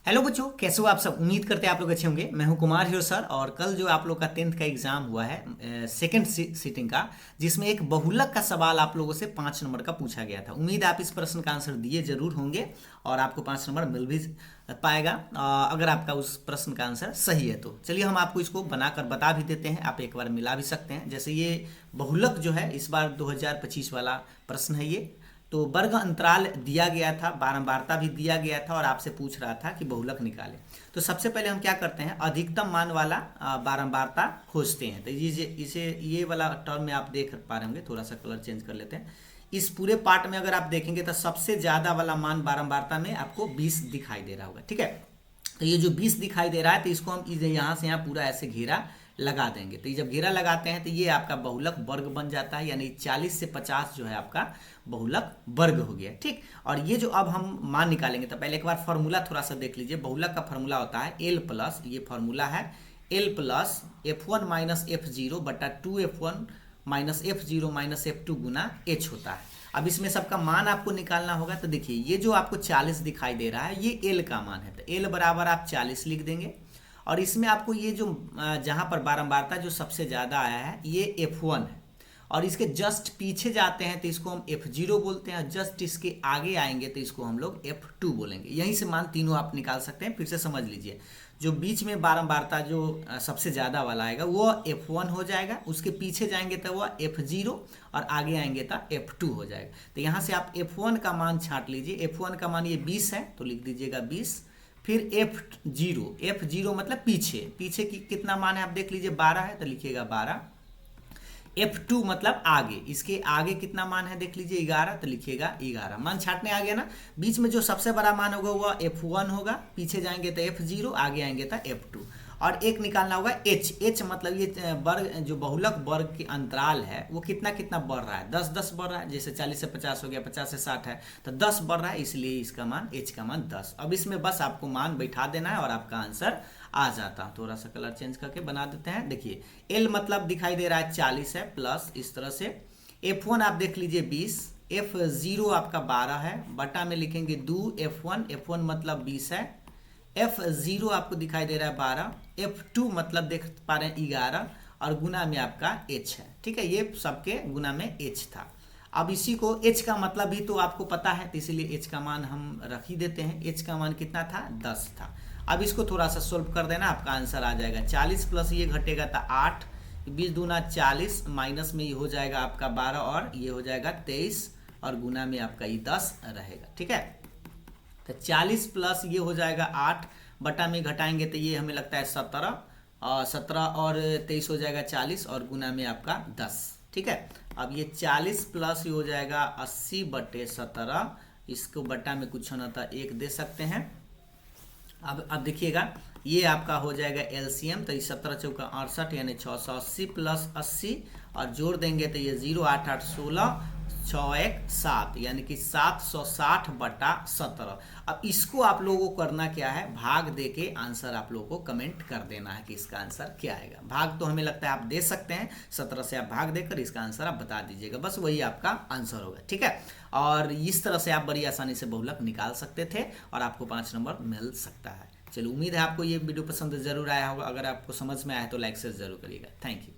Hello बच्चों, कैसे हो आप सब। उम्मीद करते हैं आप लोग अच्छे होंगे। मैं हूं कुमार हिरो सर। और कल जो आप लोग का 10th का एग्जाम हुआ है सेकंड सीटिंग का, जिसमें एक बहुलक का सवाल आप लोगों से 5 नंबर का पूछा गया था। उम्मीद है आप इस प्रश्न का आंसर दिए जरूर होंगे और आपको 5 नंबर मिल भी पाएगा अगर आपका उस प्रश्न का आंसर सही है तो। चलिए हम आपको इसको बनाकर बता भी देते हैं, आप एक बार मिला भी सकते हैं। जैसे ये बहुलक जो है इस बार 2025 वाला प्रश्न है ये। तो वर्ग अंतराल दिया गया था, बारंबारता भी दिया गया था और आपसे पूछ रहा था कि बहुलक निकालें। तो सबसे पहले हम क्या करते हैं, अधिकतम मान वाला बारंबारता खोजते हैं। तो इसे ये वाला टर्म में आप देख पा रहे होंगे, थोड़ा सा कलर चेंज कर लेते हैं। इस पूरे पार्ट में अगर आप देखेंगे तो सबसे ज़्यादा वाला मान बारंबारता में आपको 20 दिखाई दे रहा होगा। ठीक है, तो ये जो 20 दिखाई दे रहा है तो इसको हम यहाँ से यहाँ पूरा ऐसे घेरा लगा देंगे। तो ये जब घेरा लगाते हैं तो ये आपका बहुलक वर्ग बन जाता है, यानी 40 से 50 जो है आपका बहुलक वर्ग हो गया। ठीक, और ये जो अब हम मान निकालेंगे तो पहले एक बार फॉर्मूला थोड़ा सा देख लीजिए। बहुलक का फॉर्मूला होता है एल प्लस, ये फॉर्मूला है L plus F1 minus F0 बटा 2F1 minus F0 minus F2 गुना H होता है। अब इसमें सबका मान आपको निकालना होगा। तो देखिए ये जो आपको 40 दिखाई दे रहा है ये एल का मान है, तो एल बराबर आप 40 लिख देंगे। और इसमें आपको ये जो जहाँ पर बारंबारता जो सबसे ज़्यादा आया है ये F1 है, और इसके जस्ट पीछे जाते हैं तो इसको हम F0 बोलते हैं, जस्ट इसके आगे आएंगे तो इसको हम लोग F2 बोलेंगे। यहीं से मान तीनों आप निकाल सकते हैं। फिर से समझ लीजिए, जो बीच में बारंबारता जो सबसे ज़्यादा वाला आएगा वो F1 हो जाएगा, उसके पीछे जाएंगे तो वह F0 और आगे आएंगे तो F2 हो जाएगा। तो यहाँ से आप F1 का मान छांट लीजिए। F1 का मान ये 20 है तो लिख दीजिएगा 20। फिर F0 मतलब पीछे, पीछे की कितना मान है आप देख लीजिए, 12 है तो लिखिएगा 12। F2 मतलब आगे, इसके आगे कितना मान है देख लीजिए 11, तो लिखिएगा 11। मान छाटने आ गया ना। बीच में जो सबसे बड़ा मान होगा वह F1 होगा, पीछे जाएंगे तो F0, आगे आएंगे तो F2। और एक निकालना होगा H मतलब ये वर्ग जो बहुलक वर्ग की अंतराल है वो कितना कितना बढ़ रहा है, 10 बढ़ रहा है। जैसे 40 से 50 हो गया, 50 से 60 है तो 10 बढ़ रहा है, इसलिए इसका मान H का मान 10। अब इसमें बस आपको मान बैठा देना है और आपका आंसर आ जाता। थोड़ा सा कलर चेंज करके बना देते हैं। देखिए L मतलब दिखाई दे रहा है 40 है, प्लस इस तरह से F1 आप देख लीजिए 20, F0 आपका 12 है, बटा में लिखेंगे 2F1, F1 मतलब 20 है, F0 आपको दिखाई दे रहा है 12, F2 मतलब देख पा रहे हैं 11 और गुना में आपका H है। ठीक है, ये सबके गुना में H था। अब इसी को H का मतलब भी तो आपको पता है, तो इसीलिए H का मान हम रख ही देते हैं। H का मान कितना था, 10 था। अब इसको थोड़ा सा सोल्व कर देना, आपका आंसर आ जाएगा 40 प्लस ये घटेगा तो 8, 20 दूना 40, माइनस में ये हो जाएगा आपका 12 और ये हो जाएगा 23 और गुना में आपका ये 10 रहेगा। ठीक है, तो 40 प्लस ये हो जाएगा 8, बटा में घटाएंगे तो ये हमें लगता है 17, और 17 और 23 हो जाएगा 40 और गुना में आपका 10। ठीक है, अब ये 40 प्लस ये हो जाएगा 80 बटे 17, इसको बटा में कुछ ना था 1 दे सकते हैं। अब देखिएगा ये आपका हो जाएगा एलसीएम, तो 17 चौका 68 यानी 680 प्लस 80 और जोड़ देंगे तो ये 0 8 8 16 6 1 7 यानी कि 760 बटा 17। अब इसको आप लोगों को करना क्या है, भाग दे के आंसर आप लोगों को कमेंट कर देना है कि इसका आंसर क्या आएगा। भाग तो हमें लगता है आप दे सकते हैं, 17 से आप भाग देकर इसका आंसर आप बता दीजिएगा, बस वही आपका आंसर होगा। ठीक है, और इस तरह से आप बड़ी आसानी से बहुलक निकाल सकते थे और आपको 5 नंबर मिल सकता है। चलिए, उम्मीद है आपको ये वीडियो पसंद जरूर आया होगा। अगर आपको समझ में आया तो लाइक से जरूर करिएगा। Thank you.